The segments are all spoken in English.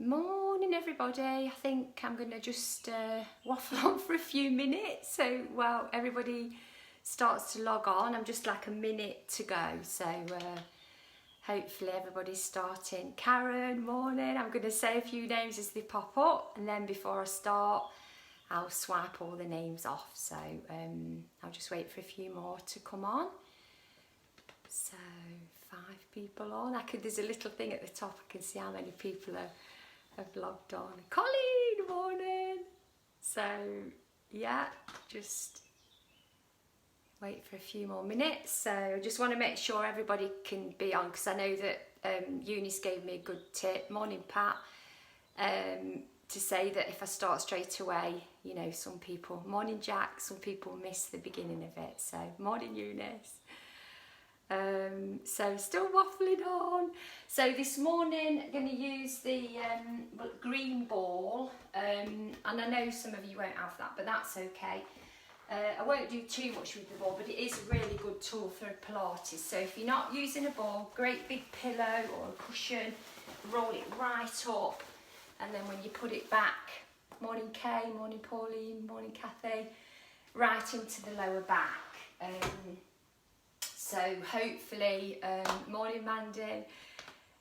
Morning everybody. I think I'm going to just waffle on for a few minutes, so while everybody starts to log on, I'm just like a minute to go, so hopefully everybody's starting. Karen, morning. I'm going to say a few names as they pop up, and then before I start I'll swipe all the names off, so I'll just wait for a few more to come on. So 5 people on. There's a little thing at the top, I can see how many people have logged on. Colleen, morning. So yeah, just wait for a few more minutes. So I just want to make sure everybody can be on, because I know that Eunice gave me a good tip, morning Pat, to say that if I start straight away, you know, some people, morning Jack, some people miss the beginning of it. So morning Eunice. So still waffling on. So this morning I'm going to use the green ball, and I know some of you won't have that, but that's okay. I won't do too much with the ball, but it is a really good tool for Pilates. So if you're not using a ball, great big pillow or a cushion, roll it right up, and then when you put it back, morning Kay, morning Pauline, morning Kathy, right into the lower back. So hopefully, morning Mandy,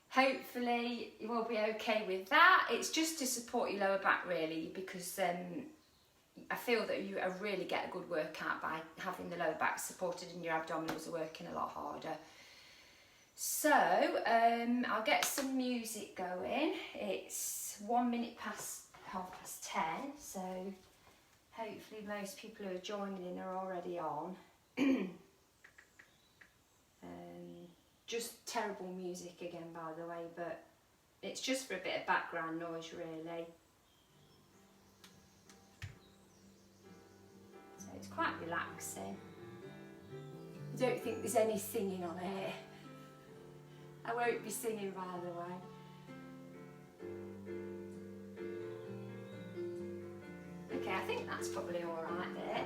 hopefully you will be okay with that. It's just to support your lower back really, because I feel that you really get a good workout by having the lower back supported and your abdominals are working a lot harder. So I'll get some music going. It's 1 minute past 10:30, so hopefully most people who are joining in are already on. Just terrible music again, by the way, but it's just for a bit of background noise really. So it's quite relaxing. I don't think there's any singing on here. I won't be singing, by the way. Okay, I think that's probably all right there.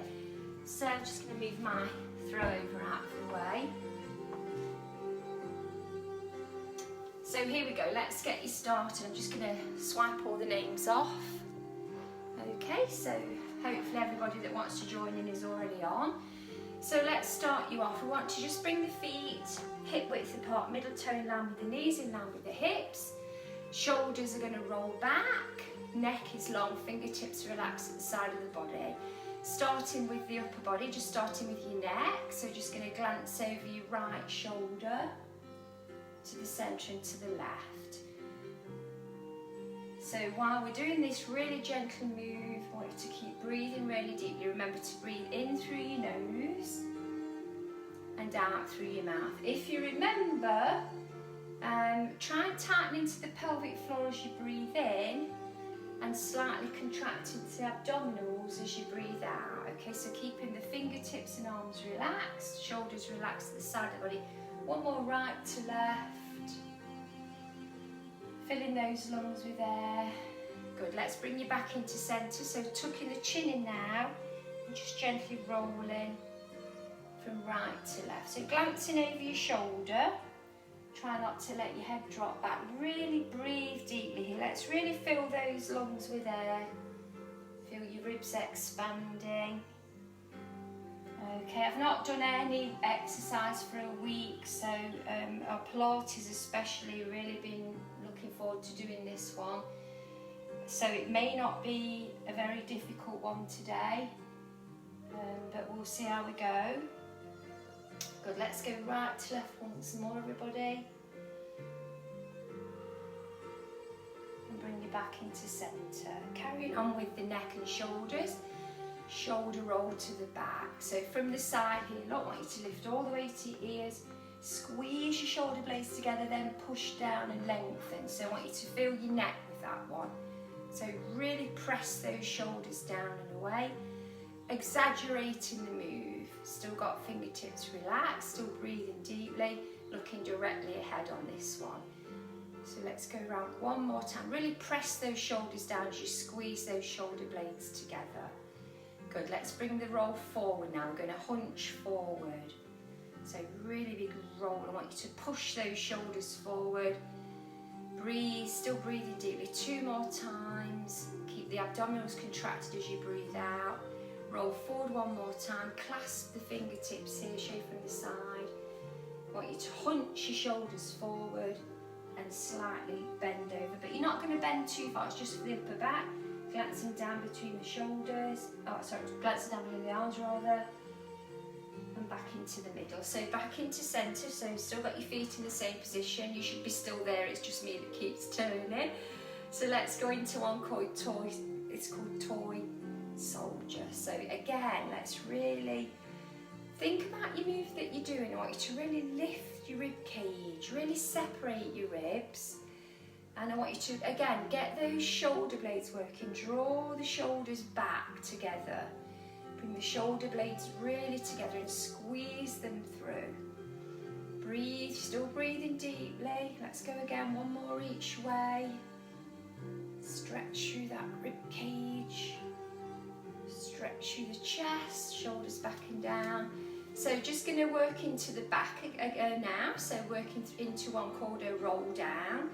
So I'm just going to move my throw over out of the way. So here we go, let's get you started. I'm just going to swipe all the names off. Okay, so hopefully everybody that wants to join in is already on. So let's start you off. We want to just bring the feet hip width apart, middle toe in line with the knees, in line with the hips. Shoulders are going to roll back, neck is long, fingertips relax at the side of the body. Starting with the upper body, just starting with your neck. So just going to glance over your right shoulder to the centre and to the left. So while we're doing this really gentle move, I want you to keep breathing really deeply. Remember to breathe in through your nose and out through your mouth. If you remember, try and tighten into the pelvic floor as you breathe in, and slightly contract into the abdominals as you breathe out. Okay, so keeping the fingertips and arms relaxed, shoulders relaxed at the side of the body. One more right to left. Filling those lungs with air. Good, let's bring you back into centre. So tucking the chin in now and just gently rolling from right to left. So glancing over your shoulder. Try not to let your head drop back. Really breathe deeply here. Let's really fill those lungs with air. Feel your ribs expanding. Okay, I've not done any exercise for a week, so our Pilates especially, really been looking forward to doing this one. So it may not be a very difficult one today, but we'll see how we go. Good, let's go right to left once more, everybody. And bring you back into centre. Carrying on with the neck and shoulders. Shoulder roll to the back. So from the side here, look, I want you to lift all the way to your ears, squeeze your shoulder blades together, then push down and lengthen. So I want you to feel your neck with that one. So really press those shoulders down and away, exaggerating the move. Still got fingertips relaxed, still breathing deeply, looking directly ahead on this one. So let's go around one more time. Really press those shoulders down as you squeeze those shoulder blades together. Good, let's bring the roll forward now. We're going to hunch forward. So really big roll. I want you to push those shoulders forward. breathe, still breathing deeply. 2 more times. Keep the abdominals contracted as you breathe out. Roll forward 1 more time. Clasp the fingertips here, show from the side. I want you to hunch your shoulders forward and slightly bend over. But you're not going to bend too far, it's just for the upper back. Glancing down between the shoulders. Oh, sorry, glancing down between the arms rather. And back into the middle. So back into centre, so you've still got your feet in the same position. You should be still there, it's just me that keeps turning. So let's go into one called toy. It's called toy soldier. So again, let's really think about your move that you're doing. I want you to really lift your rib cage, really separate your ribs. And I want you to, again, get those shoulder blades working. Draw the shoulders back together. Bring the shoulder blades really together and squeeze them through. Breathe, still breathing deeply. Let's go again, 1 more each way. Stretch through that rib cage. Stretch through the chest, shoulders back and down. So just going to work into the back now. So working into one called a roll down.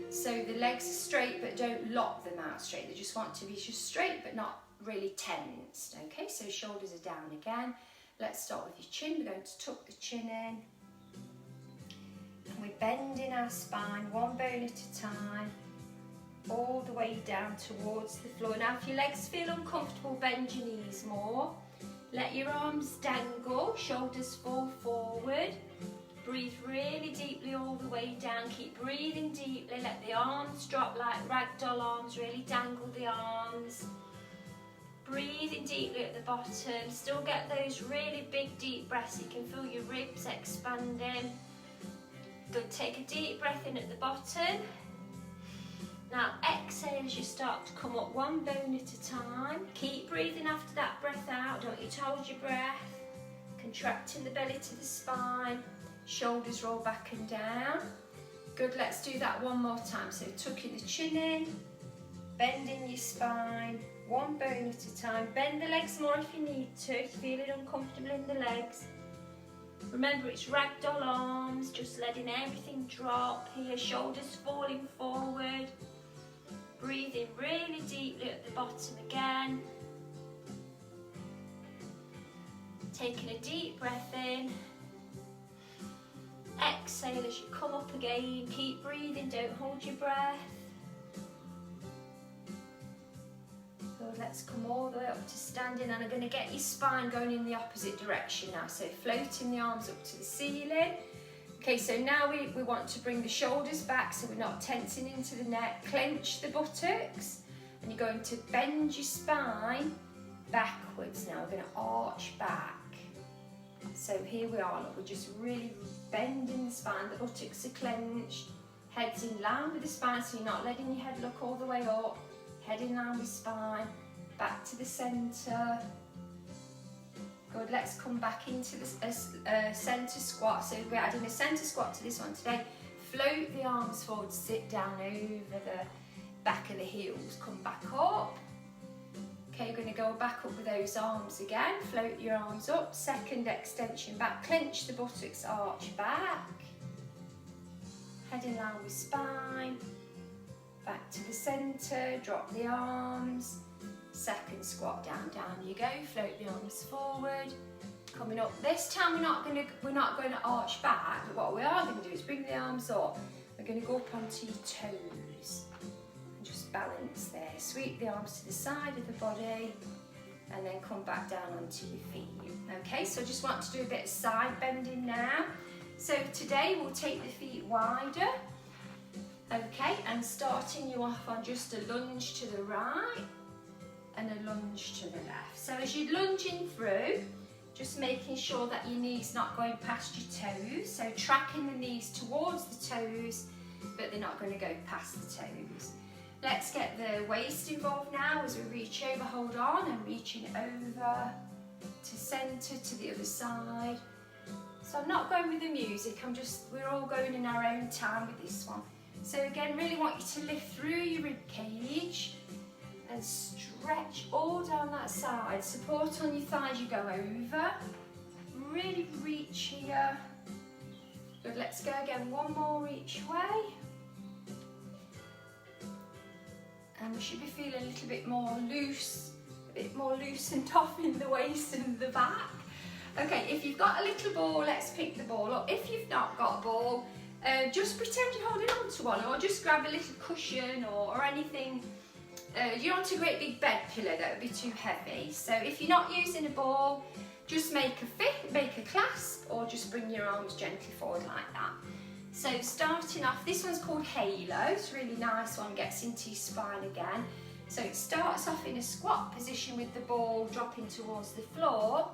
So the legs are straight, but don't lock them out straight. They just want to be just straight, but not really tensed. Okay, so shoulders are down again. Let's start with your chin. We're going to tuck the chin in. And we're bending our spine, 1 bone at a time, all the way down towards the floor. Now, if your legs feel uncomfortable, bend your knees more. Let your arms dangle, shoulders fall forward. Breathe really deeply all the way down. Keep breathing deeply. Let the arms drop like ragdoll arms. Really dangle the arms. Breathing deeply at the bottom. Still get those really big deep breaths. You can feel your ribs expanding. Good. Take a deep breath in at the bottom. Now exhale as you start to come up, 1 bone at a time. Keep breathing after that breath out. Don't you hold your breath. Contracting the belly to the spine. Shoulders roll back and down. Good, let's do that 1 more time. So tucking the chin in, bending your spine, 1 bone at a time. Bend the legs more if you need to, if you're feeling uncomfortable in the legs. Remember, it's ragdoll arms, just letting everything drop here, shoulders falling forward. Breathing really deeply at the bottom again. Taking a deep breath in. Exhale as you come up again. Keep breathing, don't hold your breath. Good, let's come all the way up to standing, and I'm going to get your spine going in the opposite direction now. So floating the arms up to the ceiling. Okay, so now we want to bring the shoulders back so we're not tensing into the neck. Clench the buttocks, and you're going to bend your spine backwards now. We're going to arch back. So here we are, look, we're just really bending the spine, the buttocks are clenched, head's in line with the spine, so you're not letting your head look all the way up, head in line with spine, back to the centre. Good, let's come back into the centre squat. So we're adding a centre squat to this one today. Float the arms forward, sit down over the back of the heels, come back up. Okay, you're going to go back up with those arms again. Float your arms up, second extension back, clench the buttocks, arch back. Head in line with spine. Back to the centre, drop the arms. Second squat, down, down you go. Float the arms forward. Coming up. This time we're not going to arch back, but what we are going to do is bring the arms up. We're going to go up onto your toes. Balance there. Sweep the arms to the side of the body and then come back down onto your feet. Okay, so I just want to do a bit of side bending now. So today we'll take the feet wider. Okay, and starting you off on just a lunge to the right and a lunge to the left. So as you're lunging through, just making sure that your knees not going past your toes. So tracking the knees towards the toes, but they're not going to go past the toes. Let's get the waist involved now as we reach over, hold on, and reaching over to centre, to the other side. So I'm not going with the music, we're all going in our own time with this one. So again, really want you to lift through your rib cage and stretch all down that side. Support on your thighs, you go over. Really reach here. Good, let's go again, 1 more each way. we should be feeling a little bit more loose, a bit more loosened off in the waist and the back. Okay, if you've got a little ball, let's pick the ball up. If you've not got a ball, just pretend you're holding on to one, or just grab a little cushion or anything. You don't want a great big bed pillow, that would be too heavy. So if you're not using a ball, just make a clasp, or just bring your arms gently forward like that. So starting off, this one's called Halo. It's a really nice one, gets into your spine again. So it starts off in a squat position with the ball dropping towards the floor.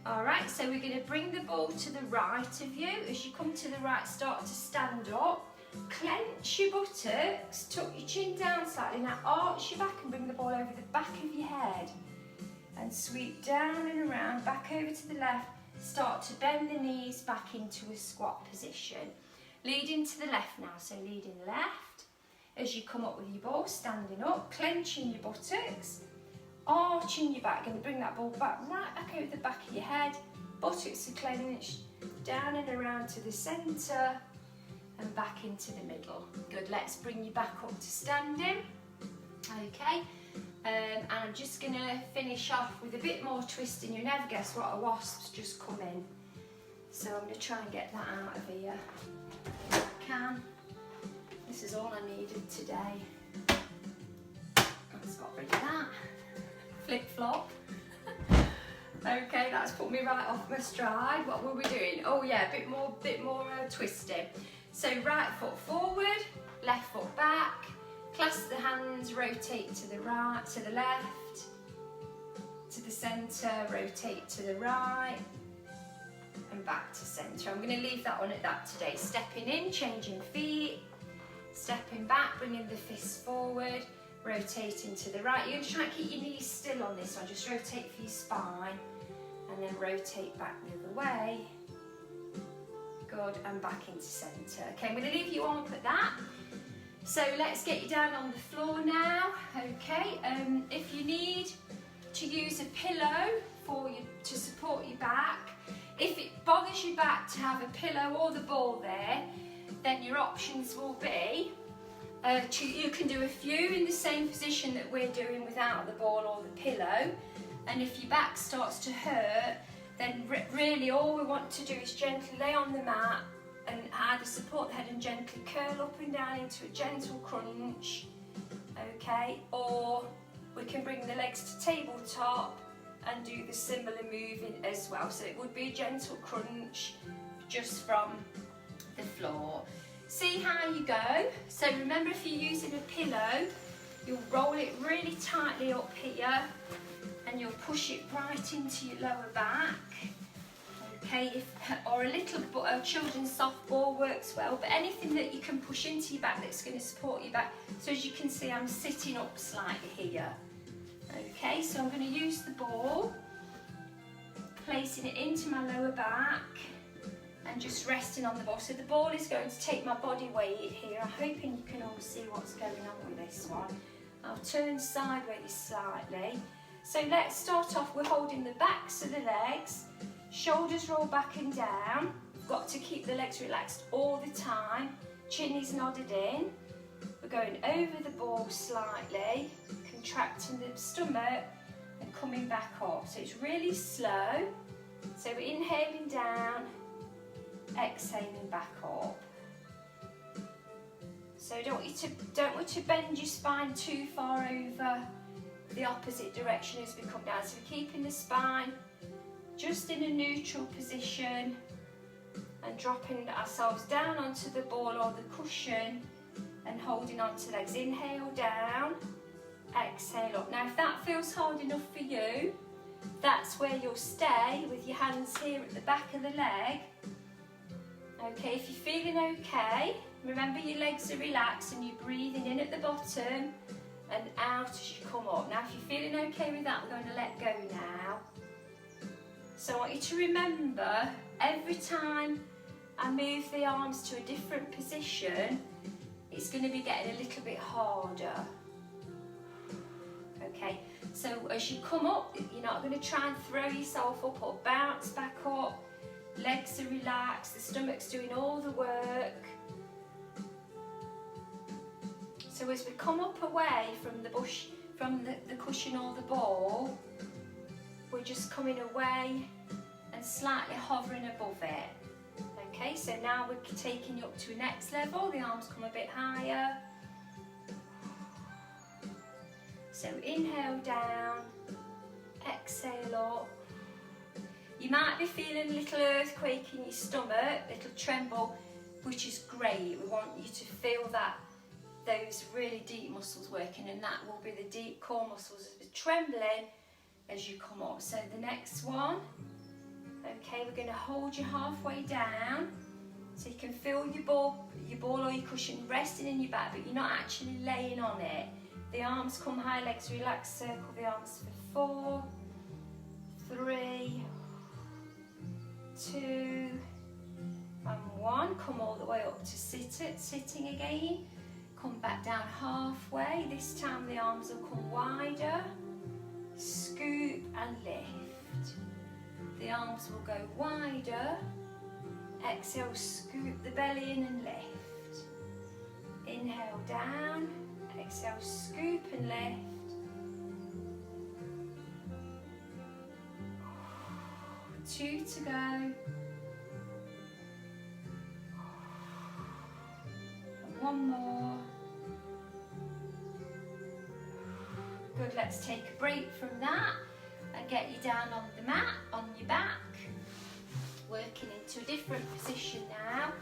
All right, so we're going to bring the ball to the right of you. As you come to the right, start to stand up. Clench your buttocks, tuck your chin down slightly. Now arch your back and bring the ball over the back of your head. And sweep down and around, back over to the left. Start to bend the knees back into a squat position. Leading to the left now, so leading left. As you come up with your ball, standing up, clenching your buttocks, arching your back, going to bring that ball back right back over the back of your head. Buttocks are clenched, down and around to the centre and back into the middle. Good, let's bring you back up to standing. Okay, and I'm just going to finish off with a bit more twisting. You'll never guess what a wasp's just come in. So I'm going to try and get that out of here. Can. This is all I needed today. Let's got rid of that. Flip flop. Okay, that's put me right off my stride. What were we doing? Oh yeah, a bit more twisting. So right foot forward, left foot back. Clasp the hands, rotate to the right, to the left, to the centre, rotate to the right. And back to centre. I'm going to leave that one at that today. Stepping in, changing feet, stepping back, bringing the fists forward, rotating to the right. You're going to try and keep your knees still on this one. Just rotate for your spine and then rotate back the other way. Good, and back into centre. Okay, I'm going to leave you on at that. So let's get you down on the floor now. Okay, if you need to use a pillow for you to support your back, if it bothers your back to have a pillow or the ball there, then your options will be, you can do a few in the same position that we're doing without the ball or the pillow. And if your back starts to hurt, then really all we want to do is gently lay on the mat and either support the head and gently curl up and down into a gentle crunch, okay? Or we can bring the legs to tabletop and do the similar moving as well. So it would be a gentle crunch just from the floor. See how you go. So remember, if you're using a pillow, you'll roll it really tightly up here and you'll push it right into your lower back. Okay, or a little children's soft ball works well, but anything that you can push into your back that's going to support your back. So as you can see, I'm sitting up slightly here. Okay, so I'm going to use the ball, placing it into my lower back and just resting on the ball. So the ball is going to take my body weight here. I'm hoping you can all see what's going on with this one. I'll turn sideways slightly. So let's start off, we're holding the backs of the legs, shoulders roll back and down. We've got to keep the legs relaxed all the time. Chin is nodded in. We're going over the ball slightly, contracting the stomach and coming back up. So it's really slow. So we're inhaling down, exhaling back up. So don't want to bend your spine too far over the opposite direction as we come down. So we're keeping the spine just in a neutral position and dropping ourselves down onto the ball or the cushion and holding onto legs. Inhale down, exhale up. Now if that feels hard enough for you, that's where you'll stay with your hands here at the back of the leg. Okay, if you're feeling okay, remember your legs are relaxed and you're breathing in at the bottom and out as you come up. Now if you're feeling okay with that, we're going to let go now. So I want you to remember, every time I move the arms to a different position, it's going to be getting a little bit harder. Okay, so as you come up, you're not going to try and throw yourself up or bounce back up. Legs are relaxed, the stomach's doing all the work. So So as we come up away from the bush, from the cushion or the ball, we're just coming away and slightly hovering above it. Okay, so now we're taking you up to a next level. The arms come a bit higher. So inhale down, exhale up. You might be feeling a little earthquake in your stomach, a little tremble, which is great. We want you to feel that, those really deep muscles working, and that will be the deep core muscles trembling as you come up. So the next one, okay, we're going to hold you halfway down, so you can feel your ball or your cushion resting in your back, but you're not actually laying on it. The arms come high, legs relaxed, circle the arms for 4, 3, 2, and 1. Come all the way up to sitting again. Come back down halfway. This time the arms will come wider. Scoop and lift. The arms will go wider. Exhale, scoop the belly in and lift. Inhale down. Exhale, scoop and lift. 2 to go. And 1 more. Good, let's take a break from that and get you down on the mat, on your back. Working into a different position now.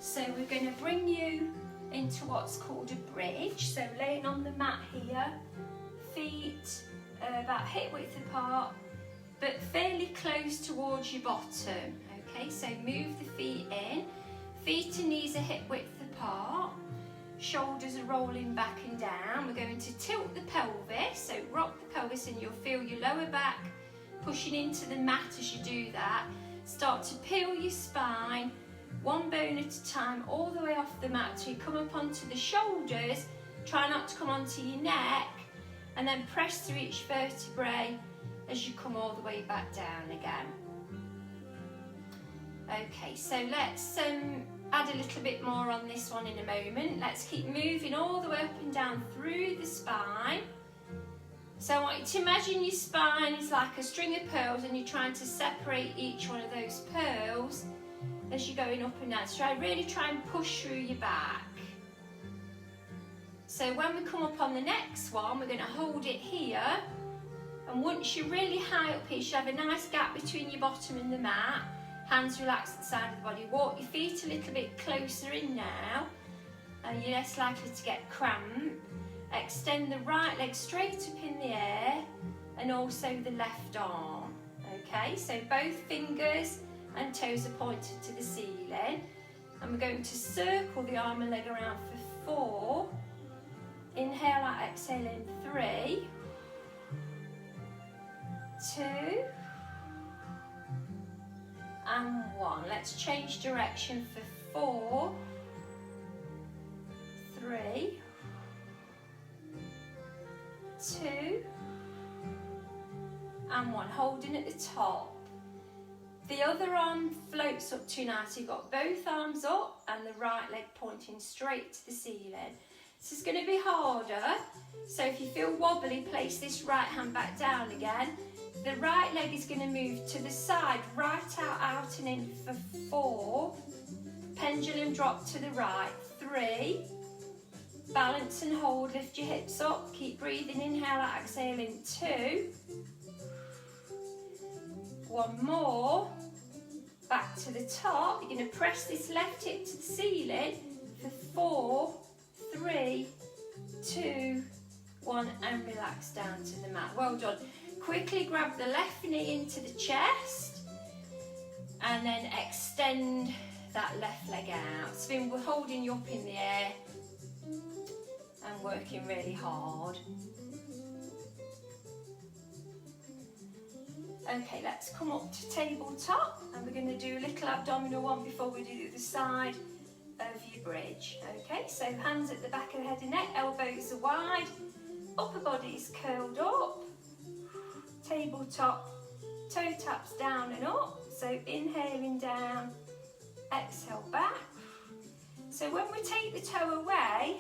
So we're going to bring you into what's called a bridge. So laying on the mat here, feet about hip width apart, but fairly close towards your bottom. Okay, so move the feet in. Feet and knees are hip width apart. Shoulders are rolling back and down. We're going to tilt the pelvis, so rock the pelvis and you'll feel your lower back pushing into the mat as you do that. Start to peel your spine, one bone at a time, all the way off the mat till you come up onto the shoulders. Try not to come onto your neck, and then press through each vertebrae as you come all the way back down again. Okay, so let's add a little bit more on this one in a moment. Let's keep moving all the way up and down through the spine. So I want you to imagine your spine is like a string of pearls and you're trying to separate each one of those pearls as you're going up and down. So really try and push through your back. So when we come up on the next one, we're going to hold it here. And once you're really high up here, you should have a nice gap between your bottom and the mat. Hands relaxed at the side of the body. Walk your feet a little bit closer in now. And you're less likely to get cramp. Extend the right leg straight up in the air and also the left arm. Okay, so both fingers and toes are pointed to the ceiling. And we're going to circle the arm and leg around for 4. Inhale out, exhale in 3, 2, and 1. Let's change direction for 4, 3, 2, and 1. Holding at the top. The other arm floats up tonight, so you've got both arms up and the right leg pointing straight to the ceiling. This is going to be harder, so if you feel wobbly, place this right hand back down again. The right leg is going to move to the side, right out and in for 4. Pendulum drop to the right, 3. Balance and hold, lift your hips up, keep breathing, inhale out, exhale in 2. 1 more, back to the top. You're going to press this left hip to the ceiling for 4, 3, 2, 1, and relax down to the mat. Well done. Quickly grab the left knee into the chest and then extend that left leg out. So we're holding you up in the air and working really hard. Okay, let's come up to tabletop and we're going to do a little abdominal one before we do the side of your bridge. Okay, so hands at the back of the head and neck, elbows are wide, upper body's curled up, tabletop, toe taps down and up. So inhaling down, exhale back. So when we take the toe away,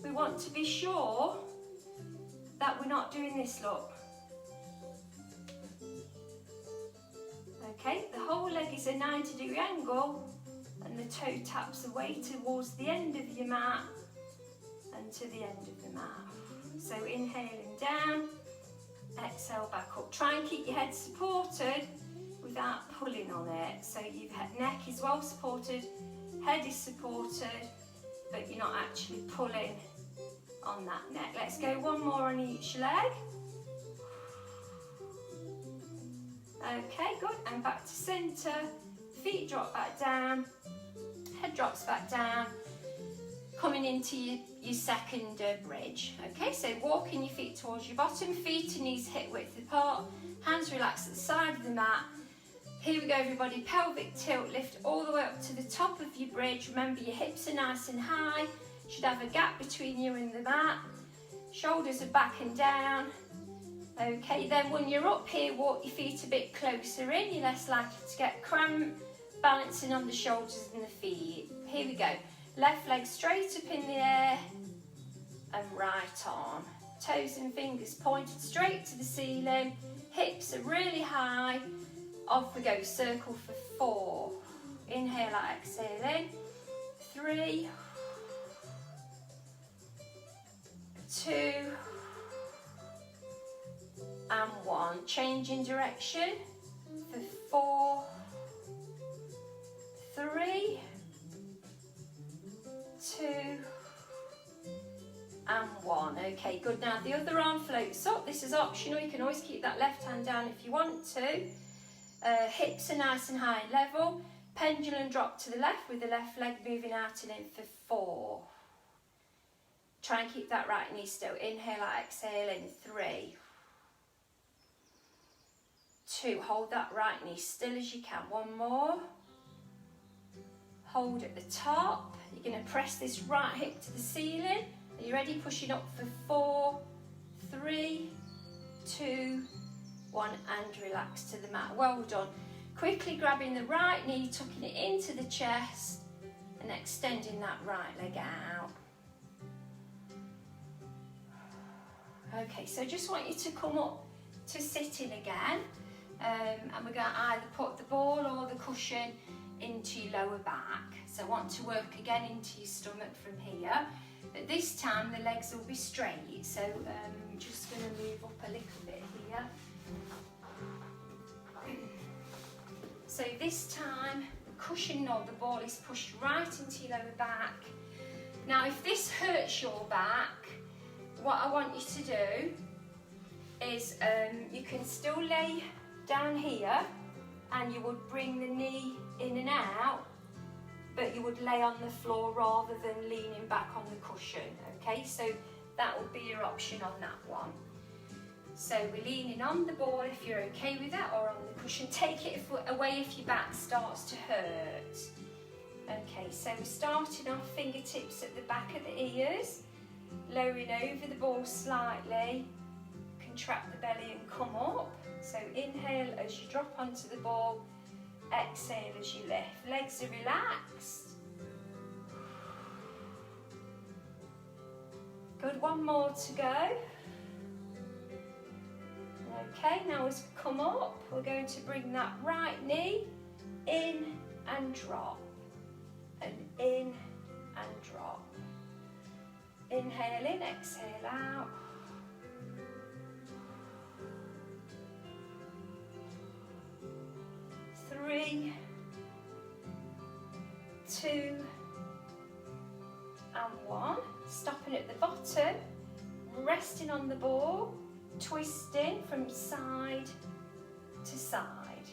we want to be sure that we're not doing this, look. Okay, the whole leg is a 90-degree angle and the toe taps away towards the end of your mat and to the end of the mat. So inhaling down, exhale back up. Try and keep your head supported without pulling on it. So your neck is well supported, head is supported, but you're not actually pulling on that neck. Let's go one more on each leg. Okay, good, and back to centre, feet drop back down, head drops back down, coming into your second bridge. Okay, so walking your feet towards your bottom, feet and knees hip width apart, hands relaxed at the side of the mat. Here we go everybody, pelvic tilt, lift all the way up to the top of your bridge. Remember your hips are nice and high, should have a gap between you and the mat. Shoulders are back and down. Okay, then when you're up here, walk your feet a bit closer in. You're less likely to get cramp, balancing on the shoulders and the feet. Here we go. Left leg straight up in the air and right arm. Toes and fingers pointed straight to the ceiling. Hips are really high. Off we go. Circle for 4. Inhale out, exhale in. 3, 2, and 1. Changing direction for 4, 3, 2, and 1. Okay, good. Now the other arm floats up. This is optional. You can always keep that left hand down if you want to. Hips are nice and high and level. Pendulum drop to the left with the left leg moving out and in for 4. Try and keep that right knee still. Inhale out, exhale in. 3, 2. Hold that right knee still as you can. 1 more. Hold at the top. You're going to press this right hip to the ceiling. Are you ready? Pushing up for 4, 3, 2, 1, and relax to the mat. Well done. Quickly grabbing the right knee, tucking it into the chest and extending that right leg out. Okay, so just want you to come up to sitting again, and we're going to either put the ball or the cushion into your lower back. So I want to work again into your stomach from here, but this time the legs will be straight. So I'm just going to move up a little bit here. So this time the cushion or the ball is pushed right into your lower back. Now if this hurts your back, what I want you to do is you can still lay down here and you would bring the knee in and out, but you would lay on the floor rather than leaning back on the cushion. Okay, so that would be your option on that one. So we're leaning on the ball if you're okay with that, or on the cushion. Take it away if your back starts to hurt. Okay, so we're starting off fingertips at the back of the ears, lowering over the ball slightly, contract the belly and come up. So inhale as you drop onto the ball, exhale as you lift. Legs are relaxed. Good, 1 more to go. Okay, now as we come up, we're going to bring that right knee in and drop, and in and drop. Inhale in, exhale out. Three, 2, and 1. Stopping at the bottom, resting on the ball, twisting from side to side.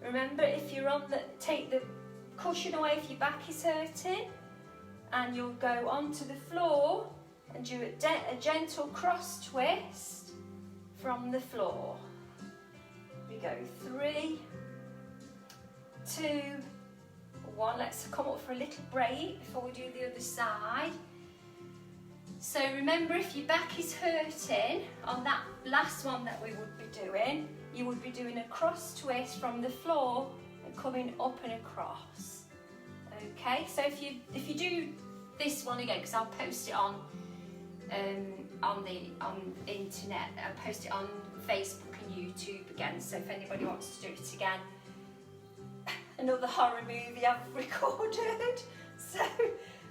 Remember, if you're on take the cushion away if your back is hurting, and you'll go onto the floor and do a gentle cross twist from the floor. We go 3, 2, 1. Let's come up for a little break before we do the other side. So remember, if your back is hurting, on that last one that we would be doing, you would be doing a cross twist from the floor and coming up and across. Okay, so if you do this one again, because I'll post it on the internet, I'll post it on Facebook and YouTube again, so if anybody wants to do it again. Another horror movie I've recorded, so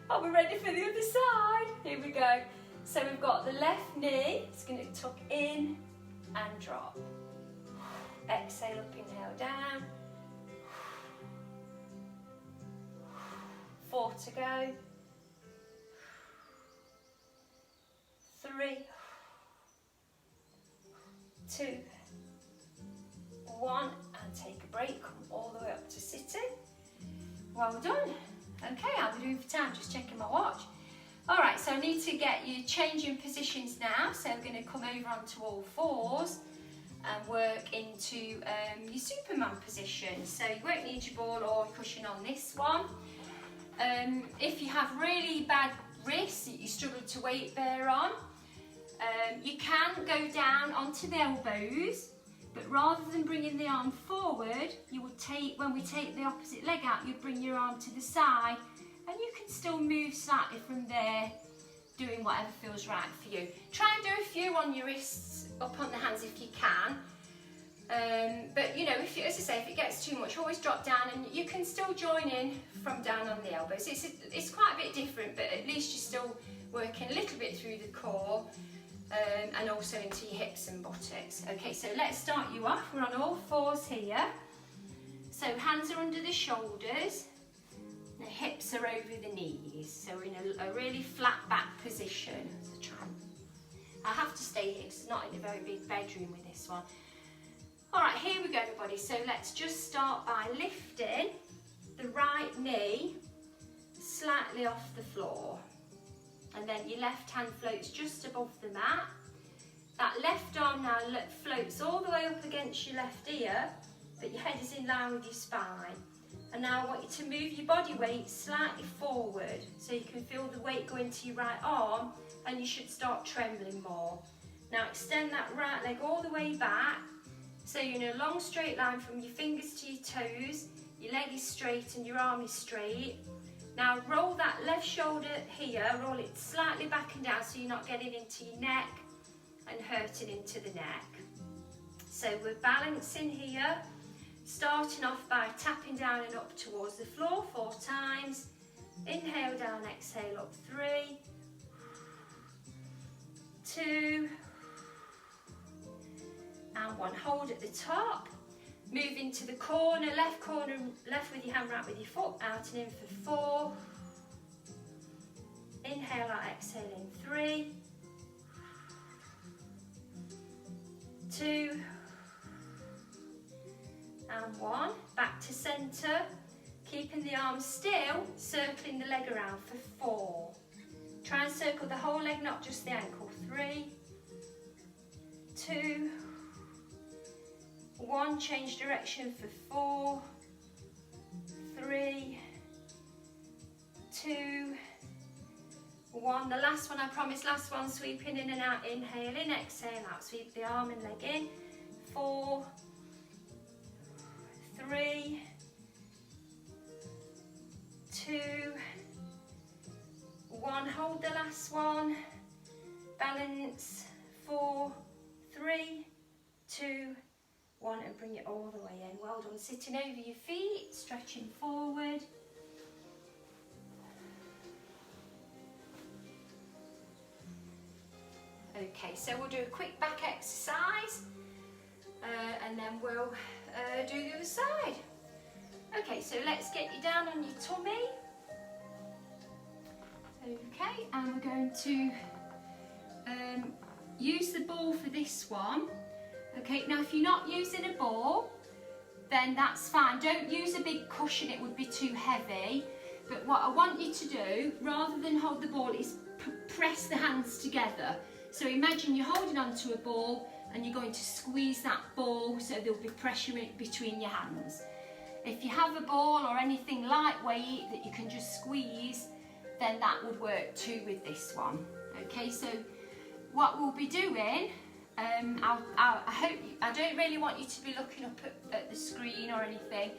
are we ready for the other side? Here we go. So we've got the left knee, it's going to tuck in and drop. Exhale up, inhale down. 4 to go. 3, 2, 1, and take a break. Come all the way up to sitting. Well done. Okay, how are we doing for time? Just checking my watch. Alright, so I need to get you changing positions now. So I'm going to come over onto all fours and work into your Superman position. So you won't need your ball or cushion on this one. If you have really bad wrists that you struggle to weight bear on, you can go down onto the elbows, but rather than bringing the arm forward, you would take, when we take the opposite leg out, you bring your arm to the side, and you can still move slightly from there, doing whatever feels right for you. Try and do a few on your wrists, up on the hands if you can. But you know, as I say, if it gets too much, always drop down, and you can still join in from down on the elbows. It's quite a bit different, but at least you're still working a little bit through the core, and also into your hips and buttocks. Okay, so let's start you off. We're on all fours here. So hands are under the shoulders, the hips are over the knees. So we're in a really flat back position. So I have to stay here because it's not in a very big bedroom with this one. All right, here we go, everybody. So let's just start by lifting the right knee slightly off the floor. And then your left hand floats just above the mat. That left arm now floats all the way up against your left ear, but your head is in line with your spine. And now I want you to move your body weight slightly forward so you can feel the weight go into your right arm, and you should start trembling more. Now extend that right leg all the way back. So you're in a long straight line from your fingers to your toes, your leg is straight and your arm is straight. Now roll that left shoulder here, roll it slightly back and down so you're not getting into your neck and hurting into the neck. So we're balancing here, starting off by tapping down and up towards the floor 4 times. Inhale down, exhale up, 3, 2, and 1. Hold at the top. Move into the corner, left with your hand, right with your foot, out and in for 4. Inhale out, exhale in 3, 2, and 1. Back to centre, keeping the arms still, circling the leg around for 4. Try and circle the whole leg, not just the ankle. 3, 2, 1, change direction for 4, 3, 2, 1. The last one, I promise, last one, sweeping in and out, inhale in, exhale out, sweep the arm and leg in, 4, 3, 2, 1, hold the last one, balance, 4, 3, 2, 1, and bring it all the way in. Well done. Sitting over your feet, stretching forward. Okay, so we'll do a quick back exercise, and then we'll do the other side. Okay, so let's get you down on your tummy. Okay, and we're going to use the ball for this one. Okay, now if you're not using a ball, then that's fine. Don't use a big cushion, it would be too heavy. But what I want you to do, rather than hold the ball, is press the hands together. So imagine you're holding onto a ball and you're going to squeeze that ball so there'll be pressure in between your hands. If you have a ball or anything lightweight that you can just squeeze, then that would work too with this one. Okay, so what we'll be doing, I don't really want you to be looking up at the screen or anything,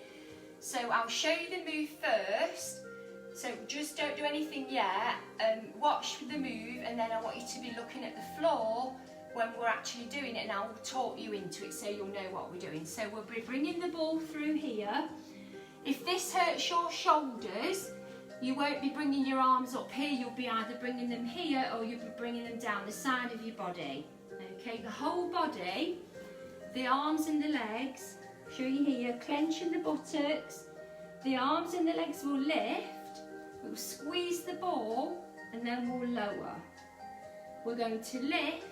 so I'll show you the move first, So just don't do anything yet, watch the move, and then I want you to be looking at the floor when we're actually doing it, and I'll talk you into it so you'll know what we're doing. So we'll be bringing the ball through here. If this hurts your shoulders, you won't be bringing your arms up here, you'll be either bringing them here or you'll be bringing them down the side of your body. Okay, the whole body, the arms and the legs, show you here, clenching the buttocks, the arms and the legs will lift, we'll squeeze the ball and then we'll lower. We're going to lift,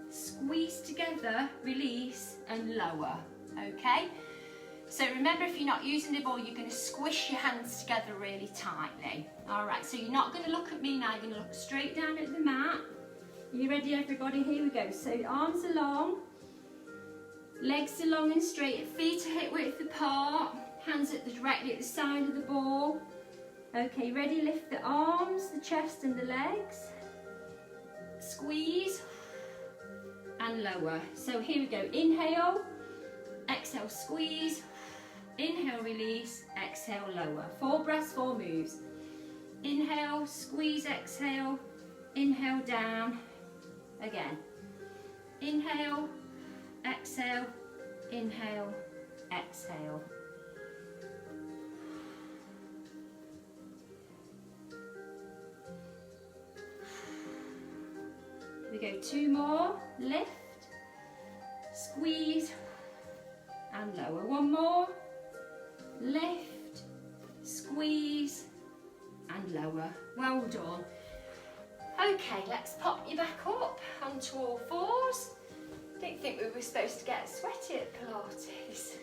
squeeze together, release and lower, okay? So remember, if you're not using the ball, you're going to squish your hands together really tightly. All right, so you're not going to look at me now, you're going to look straight down at the mat. Are you ready, everybody? Here we go. So arms are long, legs are long and straight, feet are hip width apart, hands directly at the side of the ball. Okay, ready? Lift the arms, the chest and the legs. Squeeze and lower. So here we go. Inhale, exhale, squeeze. Inhale, release, exhale, lower. 4 breaths, 4 moves. Inhale, squeeze, exhale, inhale, down. Again. Inhale, exhale, inhale, exhale. Here we go, 2 more. Lift, squeeze, and lower. 1 more. Lift, squeeze, and lower. Well done. Okay, let's pop you back up onto all fours. Didn't think we were supposed to get sweaty at Pilates.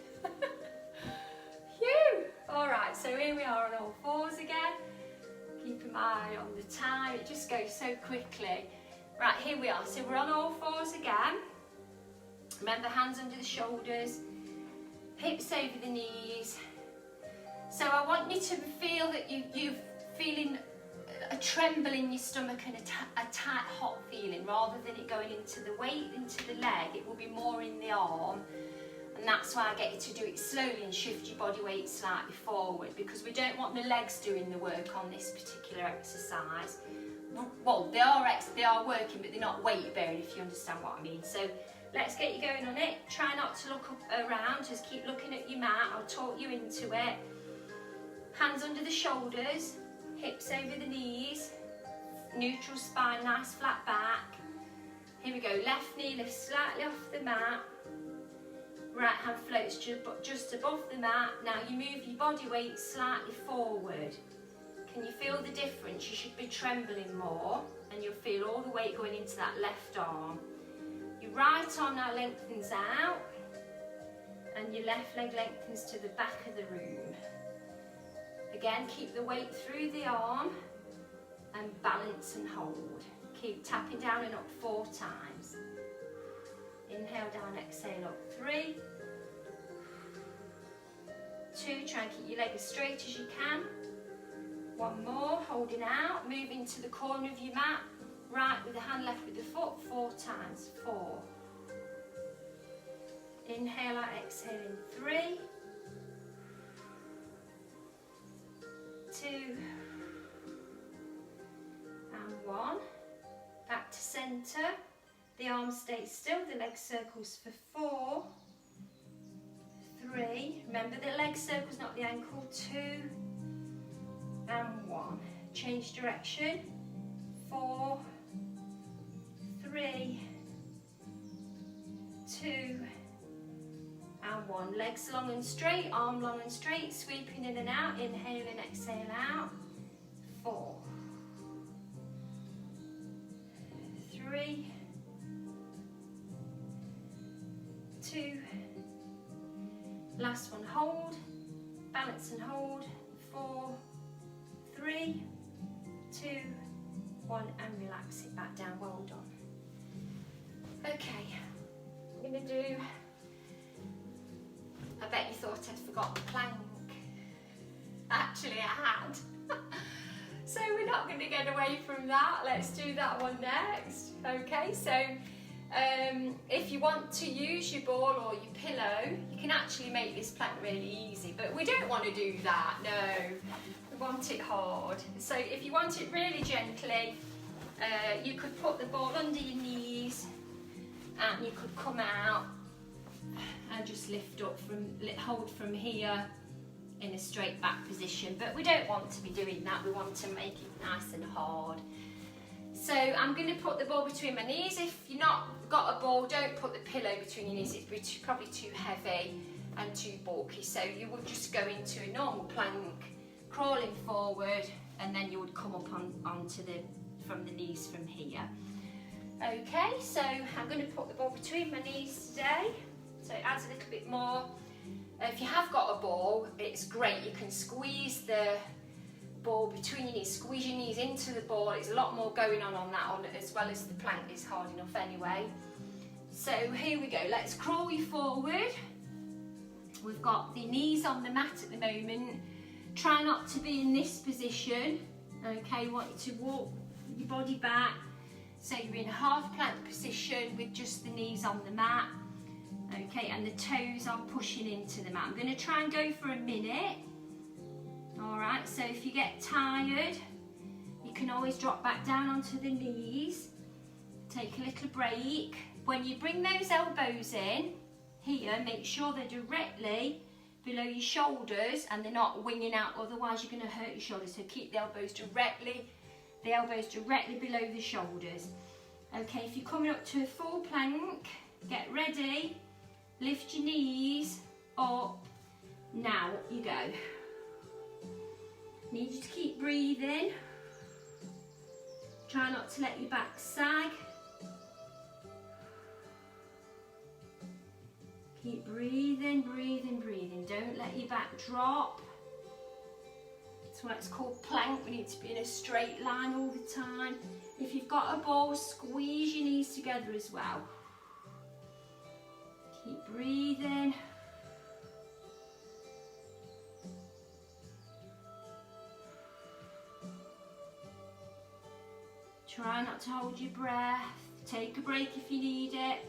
Phew! Alright, so here we are on all fours again. Keep an eye on the time, it just goes so quickly. Right, here we are. So we're on all fours again. Remember, hands under the shoulders, hips over the knees. So I want you to feel that you're feeling a tremble in your stomach and a tight, hot feeling, rather than it going into the weight, into the leg. It will be more in the arm, and that's why I get you to do it slowly and shift your body weight slightly forward, because we don't want the legs doing the work on this particular exercise. Well, they are working, but they're not weight bearing, if you understand what I mean. So let's get you going on it. Try not to look up around, just keep looking at your mat. I'll talk you into it. Hands under the shoulders, hips over the knees, neutral spine, nice flat back. Here we go, left knee lifts slightly off the mat, right hand floats just above the mat. Now you move your body weight slightly forward. Can you feel the difference? You should be trembling more, and you'll feel all the weight going into that left arm. Your right arm now lengthens out, and your left leg lengthens to the back of the room. Again, keep the weight through the arm and balance and hold. Keep tapping down and up 4 times. Inhale down, exhale up. 3, 2, try and keep your leg as straight as you can. 1 more, holding out, moving to the corner of your mat, right with the hand, left with the foot, 4 times. 4. Inhale out, exhale in 3, 2, and 1. Back to centre. The arms stay still, the leg circles for 4, 3. Remember the leg circles, not the ankle. 2, and 1. Change direction. 4, 3, 2, and 1. Legs long and straight, arm long and straight, sweeping in and out. Inhale and exhale out. 4, 3, 2. Last one, hold, balance and hold. 4, 3, 2, 1, and relax it back down. Well done. Okay, I'm going to do, I bet you thought I'd forgotten the plank. Actually I had. So we're not going to get away from that. Let's do that one next. Okay, so if you want to use your ball or your pillow, you can actually make this plank really easy, but we don't want to do that, no. We want want it hard. So if you want it really gently, you could put the ball under your knees and you could come out and just lift up hold from here in a straight back position. But we don't want to be doing that, we want to make it nice and hard. So I'm going to put the ball between my knees. If you've not got a ball, don't put the pillow between your knees, it's probably too heavy and too bulky. So you would just go into a normal plank, crawling forward, and then you would come up from the knees from here. Okay, so I'm going to put the ball between my knees today, so it adds a little bit more. If you have got a ball, it's great, you can squeeze the ball between your knees, squeeze your knees into the ball. It's a lot more going on that one, as well as the plank is hard enough anyway. So here we go, let's crawl you forward. We've got the knees on the mat at the moment. Try not to be in this position, okay? Want you to walk your body back, so you're in a half plank position with just the knees on the mat, okay, and the toes are pushing into the mat. I'm going to try and go for a minute. Alright, so if you get tired, you can always drop back down onto the knees, take a little break. When you bring those elbows in, here, make sure they're directly below your shoulders and they're not winging out, otherwise you're going to hurt your shoulders. So keep the elbows directly below the shoulders. Okay, if you're coming up to a full plank, get ready, lift your knees up, now you go. Need you to keep breathing. Try not to let your back sag. Keep breathing, breathing, breathing. Don't let your back drop. That's why it's called plank. We need to be in a straight line all the time. If you've got a ball, squeeze your knees together as well. Keep breathing. Try not to hold your breath. Take a break if you need it.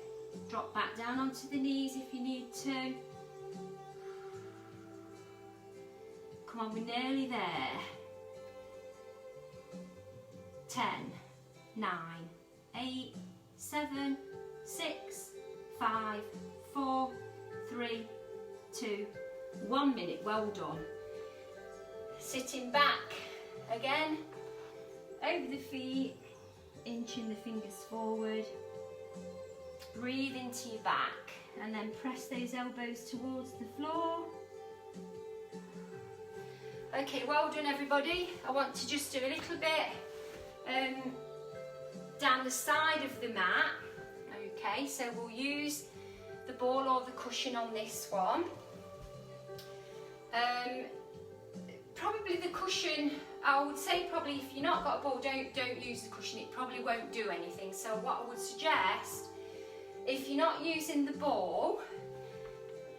Drop back down onto the knees if you need to. Come on, we're nearly there. 10, 9, 8, 7, 6, 5, 4, 3, 2, 1 minute. Well done. Sitting back again, over the feet, inching the fingers forward. Breathe into your back and then press those elbows towards the floor. Okay, well done everybody. I want to just do a little bit down the side of the mat. Okay, so we'll use the ball or the cushion on this one. Probably the cushion, I would say probably if you've not got a ball, don't use the cushion, it probably won't do anything. So what I would suggest, if you're not using the ball,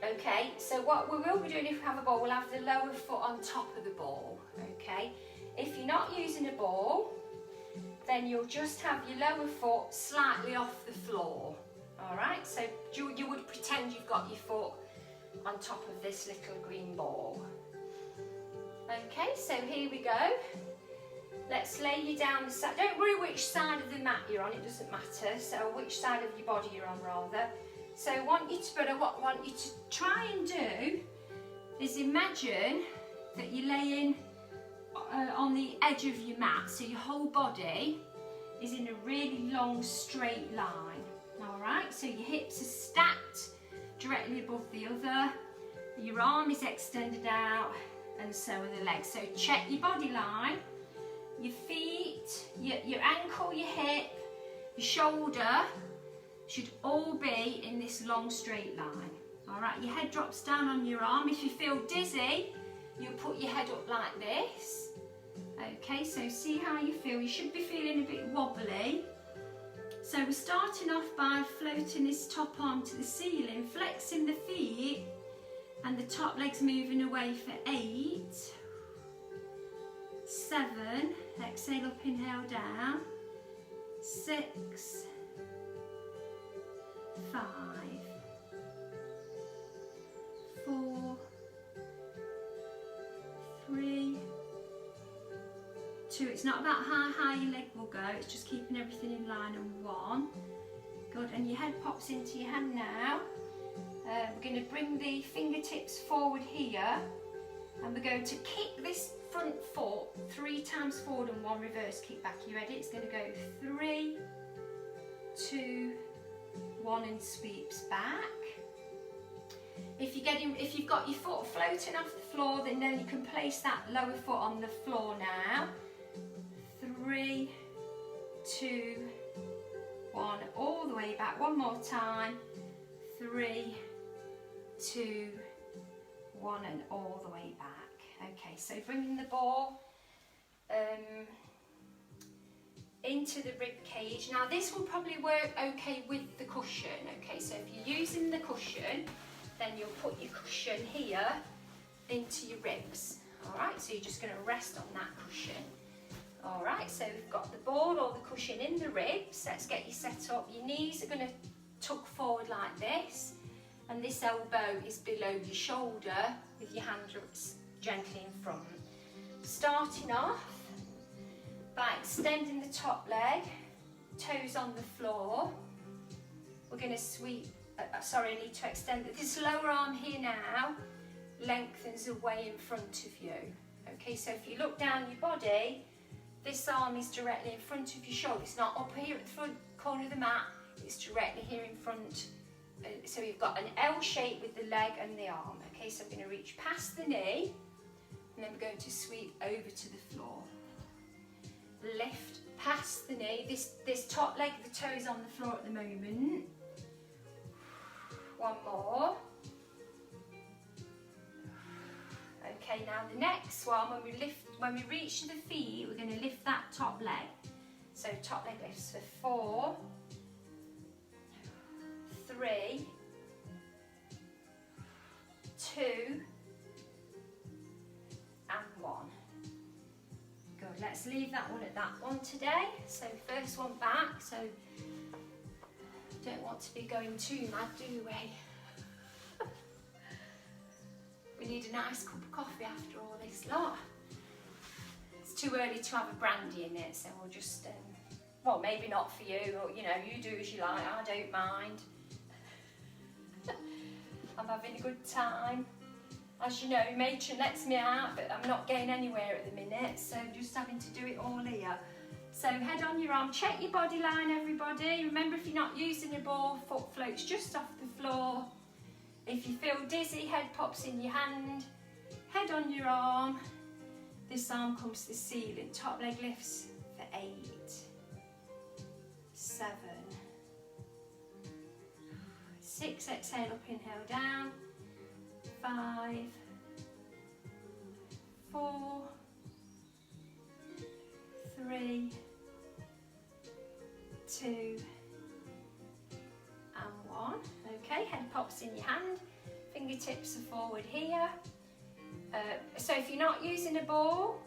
okay, so what we will be doing if we have a ball, we'll have the lower foot on top of the ball, okay? If you're not using a ball, then you'll just have your lower foot slightly off the floor, all right? So you would pretend you've got your foot on top of this little green ball. Okay, so here we go. Let's lay you down the side. Don't worry which side of the mat you're on, it doesn't matter. So which side of your body you're on rather. So what I want you to try and do is imagine that you're laying on the edge of your mat. So your whole body is in a really long straight line. Alright, so your hips are stacked directly above the other. Your arm is extended out and so are the legs. So check your body line. Your feet, your ankle, your hip, your shoulder should all be in this long straight line. Alright, your head drops down on your arm. If you feel dizzy, you'll put your head up like this. Okay, so see how you feel. You should be feeling a bit wobbly. So we're starting off by floating this top arm to the ceiling, flexing the feet, and the top leg's moving away for 8, 7, exhale up, inhale down, 6, 5, 4, 3, 2. It's not about how high your leg will go, it's just keeping everything in line. And 1. Good, and your head pops into your hand now. We're going to bring the fingertips forward here, and we're going to kick this front foot 3 times forward and 1 reverse kick back. You ready? It's going to go 3, 2, 1 and sweeps back. If you've got your foot floating off the floor, then you can place that lower foot on the floor now. 3, 2, 1, all the way back. One more time. 3, 2, 1 and all the way back. Okay, so bringing the ball into the rib cage. Now this will probably work okay with the cushion. Okay, so if you're using the cushion, then you'll put your cushion here into your ribs. Alright, so you're just going to rest on that cushion. Alright, so we've got the ball or the cushion in the ribs. Let's get you set up. Your knees are going to tuck forward like this, and this elbow is below your shoulder with your hands gently in front. Starting off by extending the top leg, toes on the floor. We're going to sweep, I need to extend this lower arm here now, lengthens away in front of you. Okay, so if you look down your body, this arm is directly in front of your shoulder. It's not up here at the front corner of the mat, it's directly here in front. So you've got an L shape with the leg and the arm. Okay, so I'm going to reach past the knee, and then we're going to sweep over to the floor. Lift past the knee. This top leg, the toes on the floor at the moment. One more. Okay, now the next one, when we reach to the feet, we're going to lift that top leg. So top leg lifts for 4, 3, 2, and 1. Good, let's leave that one at that one today. So first one back, so don't want to be going too mad, do we? We need a nice cup of coffee after all this lot. It's too early to have a brandy in it, so we'll just, well, maybe not for you, or, you know, you do as you like, I don't mind. I'm having a good time. As you know, matron lets me out, but I'm not getting anywhere at the minute, so just having to do it all here. So head on your arm, check your body line, everybody. Remember, if you're not using a ball, foot floats just off the floor. If you feel dizzy, head pops in your hand, head on your arm. This arm comes to the ceiling, top leg lifts for 8, 7, 6, exhale up, inhale down, 5, 4, 3, 2, and 1. Okay, head pops in your hand, fingertips are forward here. So if you're not using a ball,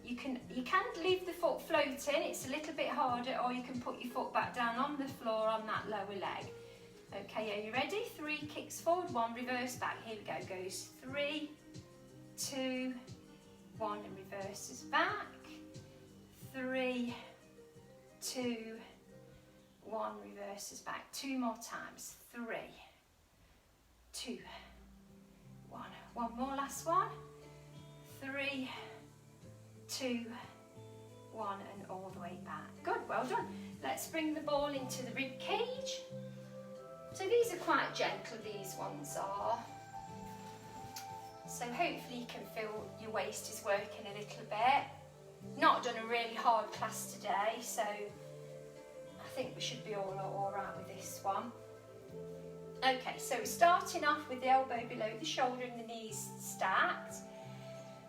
you can leave the foot floating, it's a little bit harder, or you can put your foot back down on the floor on that lower leg. Okay, are you ready? 3 kicks forward, 1 reverse back. Here we go, goes 3, 2, 1 and reverses back. 3, 2, 1 reverses back. 2 more times. 3, 2, 1. One more, last one. 3, 2, 1 and all the way back. Good, well done. Let's bring the ball into the rib cage. So these are quite gentle, these ones are. So hopefully you can feel your waist is working a little bit. Not done a really hard class today, so I think we should be all right with this one. Okay, so we're starting off with the elbow below the shoulder and the knees stacked.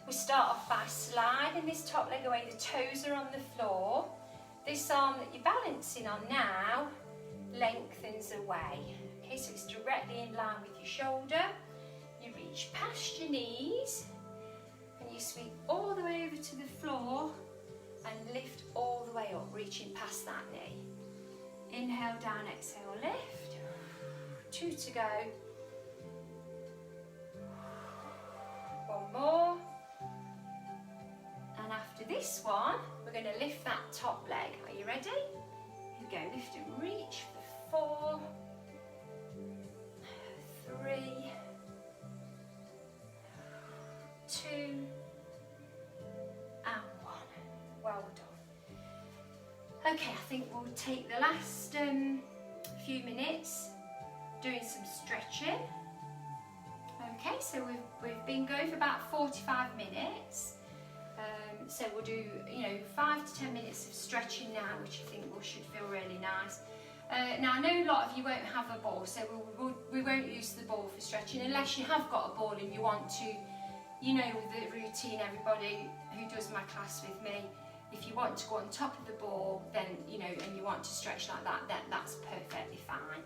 We start off by sliding this top leg away, the toes are on the floor. This arm that you're balancing on now lengthens away. Okay, so it's directly in line with your shoulder. You reach past your knees and you sweep all the way over to the floor and lift all the way up, reaching past that knee. Inhale down, exhale, lift. 2 to go. 1 more. And after for this one, we're going to lift that top leg. Are you ready? Here we go, lift and reach for 4, 3, 2, and 1. Well done. Okay, I think we'll take the last few minutes doing some stretching. Okay, so we've been going for about 45 minutes. So we'll do, 5 to 10 minutes of stretching now, which I think should feel really nice. Now I know a lot of you won't have a ball, so we won't use the ball for stretching unless you have got a ball and you want to, with the routine, everybody who does my class with me, if you want to go on top of the ball, then, and you want to stretch like that, then that's perfectly fine.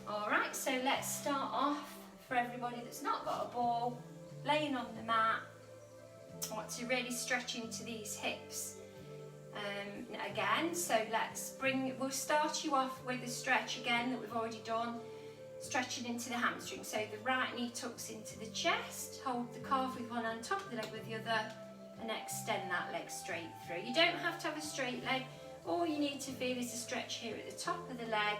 All right, so let's start off for everybody that's not got a ball, laying on the mat. I want to really stretch into these hips again, so we'll start you off with a stretch again that we've already done, stretching into the hamstring. So the right knee tucks into the chest, hold the calf with one hand, top of the leg with the other, and extend that leg straight through. You don't have to have a straight leg, all you need to feel is a stretch here at the top of the leg,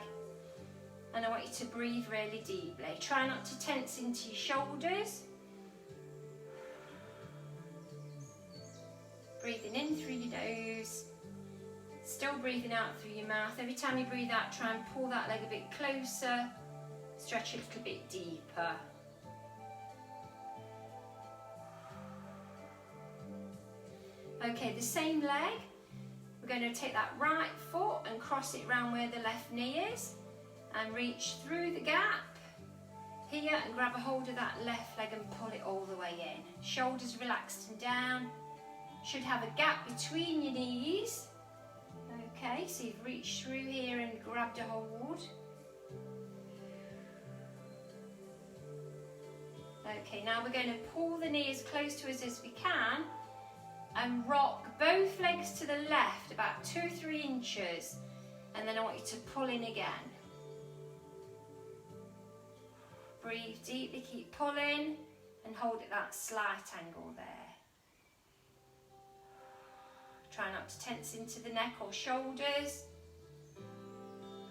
and I want you to breathe really deeply. Try not to tense into your shoulders. Breathing in through your nose, still breathing out through your mouth. Every time you breathe out, try and pull that leg a bit closer, stretch it a little bit deeper. Okay, the same leg, we're going to take that right foot and cross it round where the left knee is, and reach through the gap here and grab a hold of that left leg and pull it all the way in. Shoulders relaxed and down. Should have a gap between your knees. Okay, so you've reached through here and grabbed a hold. Okay, now we're going to pull the knee as close to us as we can and rock both legs to the left about 2 or 3 inches, and then I want you to pull in again. Breathe deeply, keep pulling and hold at that slight angle there. Try not to tense into the neck or shoulders.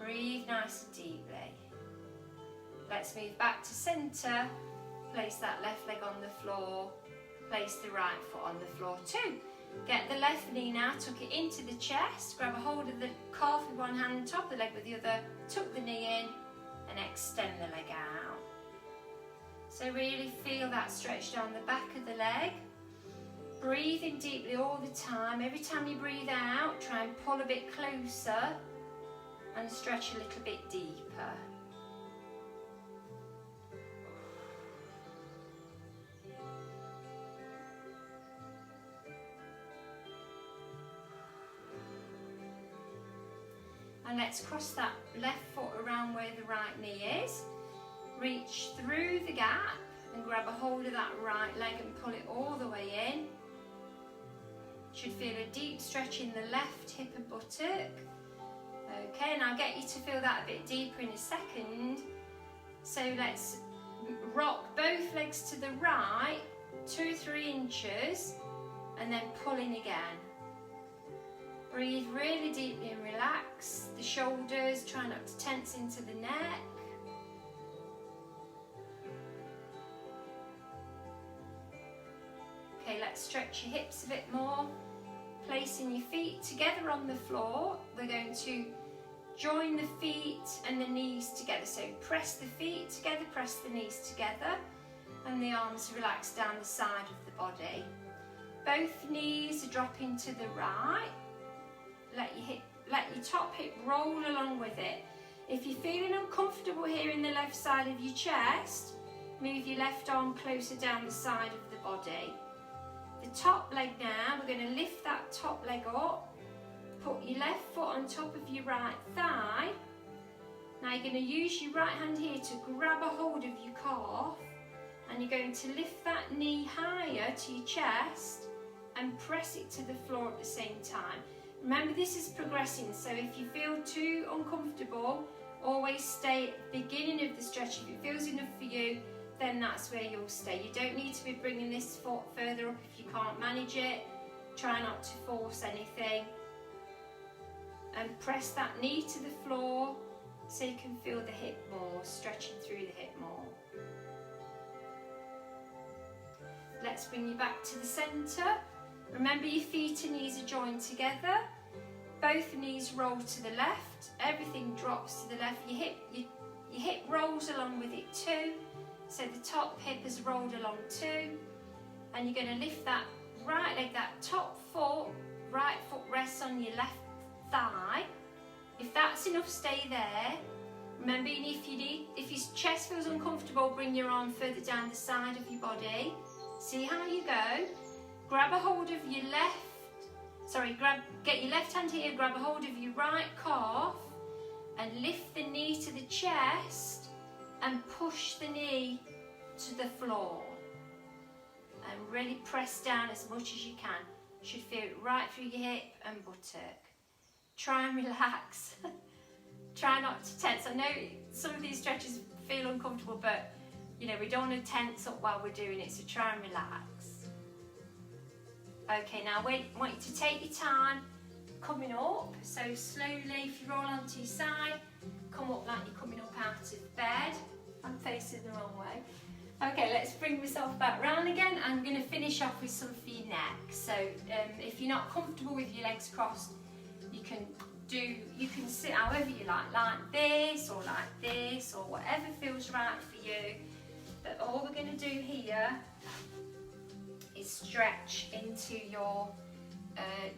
Breathe nice and deeply. Let's move back to centre. Place that left leg on the floor. Place the right foot on the floor too. Get the left knee now, tuck it into the chest. Grab a hold of the calf with one hand, top of the leg with the other. Tuck the knee in and extend the leg out. So really feel that stretch down the back of the leg. Breathe in deeply all the time. Every time you breathe out, try and pull a bit closer and stretch a little bit deeper. And let's cross that left foot around where the right knee is. Reach through the gap and grab a hold of that right leg and pull it all the way in. Should feel a deep stretch in the left hip and buttock. Okay, and I'll get you to feel that a bit deeper in a second. So let's rock both legs to the right, 2 or 3 inches, and then pull in again. Breathe really deeply and relax the shoulders, try not to tense into the neck. Okay, let's stretch your hips a bit more. Placing your feet together on the floor, we're going to join the feet and the knees together. So press the feet together, press the knees together, and the arms relax down the side of the body. Both knees are dropping to the right. Let your top hip roll along with it. If you're feeling uncomfortable here in the left side of your chest, move your left arm closer down the side of the body. The top leg now, we're going to lift that top leg up, put your left foot on top of your right thigh. Now you're going to use your right hand here to grab a hold of your calf, and you're going to lift that knee higher to your chest and press it to the floor at the same time. Remember, this is progressing, so if you feel too uncomfortable, always stay at the beginning of the stretch. If it feels enough for you, then that's where you'll stay. You don't need to be bringing this foot further up if you can't manage it. Try not to force anything. And press that knee to the floor so you can feel the hip more, stretching through the hip more. Let's bring you back to the centre. Remember, your feet and knees are joined together. Both knees roll to the left. Everything drops to the left. Your hip rolls along with it too. So the top hip has rolled along too. And you're going to lift that right leg, that top foot, right foot rests on your left thigh. If that's enough, stay there. Remember, if your chest feels uncomfortable, bring your arm further down the side of your body. See how you go. Grab a hold of your get your left hand here, grab a hold of your right calf and lift the knee to the chest and push the knee to the floor. And really press down as much as you can. You should feel it right through your hip and buttock. Try and relax. Try not to tense. I know some of these stretches feel uncomfortable, but you know, we don't want to tense up while we're doing it, so try and relax. Okay, now I want you to take your time coming up. So slowly, if you roll onto your side, come up like you're coming up out of bed. I'm facing the wrong way. Okay, let's bring myself back round again. I'm going to finish off with some for your neck. So if you're not comfortable with your legs crossed, you can sit however you like this or like this or whatever feels right for you. But all we're going to do here is stretch into your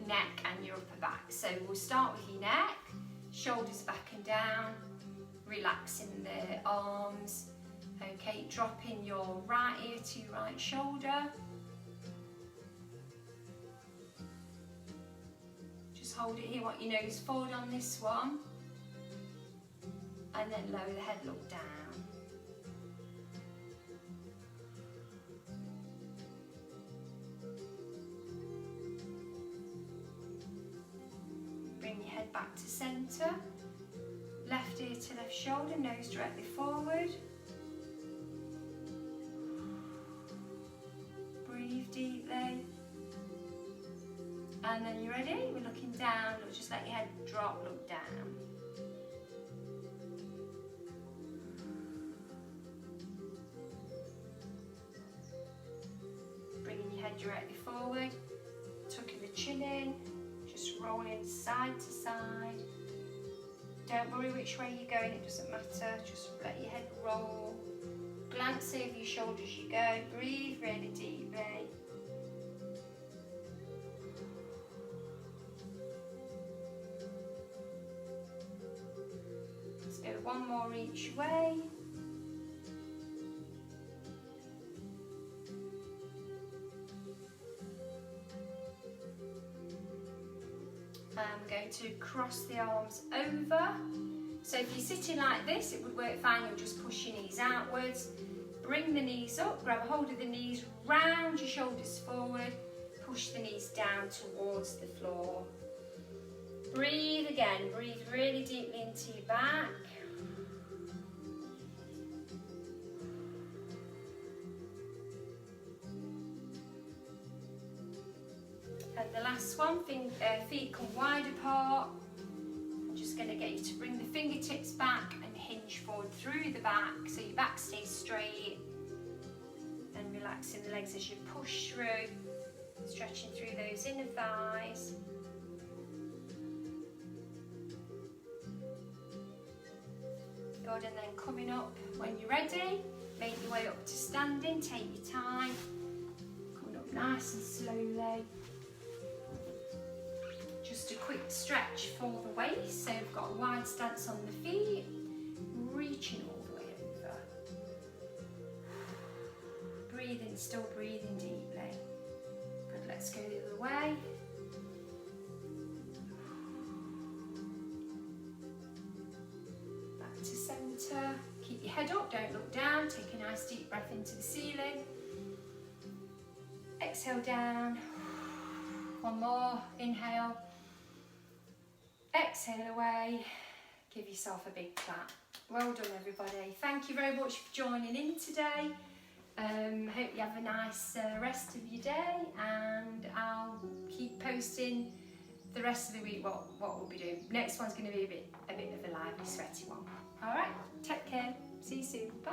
neck and your upper back. So we'll start with your neck, shoulders back and down, relaxing the arms. Okay, dropping your right ear to your right shoulder. Just hold it here, want your nose forward on this one. And then lower the head, look down. Bring your head back to centre. Left ear to left shoulder, nose directly forward. Breathe deeply. And then you're ready? We're looking down. Look, just let your head drop, look down. Bringing your head directly forward, tucking the chin in, just rolling side to side. Don't worry which way you're going, it doesn't matter, just let your head roll. Glance over your shoulders as you go, breathe really deeply. Let's go one more each way. I'm going to cross the arms over. So if you're sitting like this, it would work fine. You'll just push your knees outwards. Bring the knees up, grab a hold of the knees, round your shoulders forward, push the knees down towards the floor. Breathe again, breathe really deeply into your back. And the last one, feet come wide apart. I'm just going to get you to bring the fingertips back and hinge forward through the back so your back stays straight. And relaxing the legs as you push through, stretching through those inner thighs. Good, and then coming up when you're ready, make your way up to standing, take your time. Coming up nice and slowly. Just a quick stretch for the waist, so we've got a wide stance on the feet, reaching all the way over. Breathing, still breathing deeply. Good, let's go the other way. Back to centre. Keep your head up, don't look down. Take a nice deep breath into the ceiling. Exhale down. One more, inhale. Exhale away, give yourself a big clap. Well done everybody. Thank you very much for joining in today. Hope you have a nice rest of your day, and I'll keep posting the rest of the week what we'll be doing. Next one's going to be a bit of a lively, sweaty one. All right, take care. See you soon. Bye.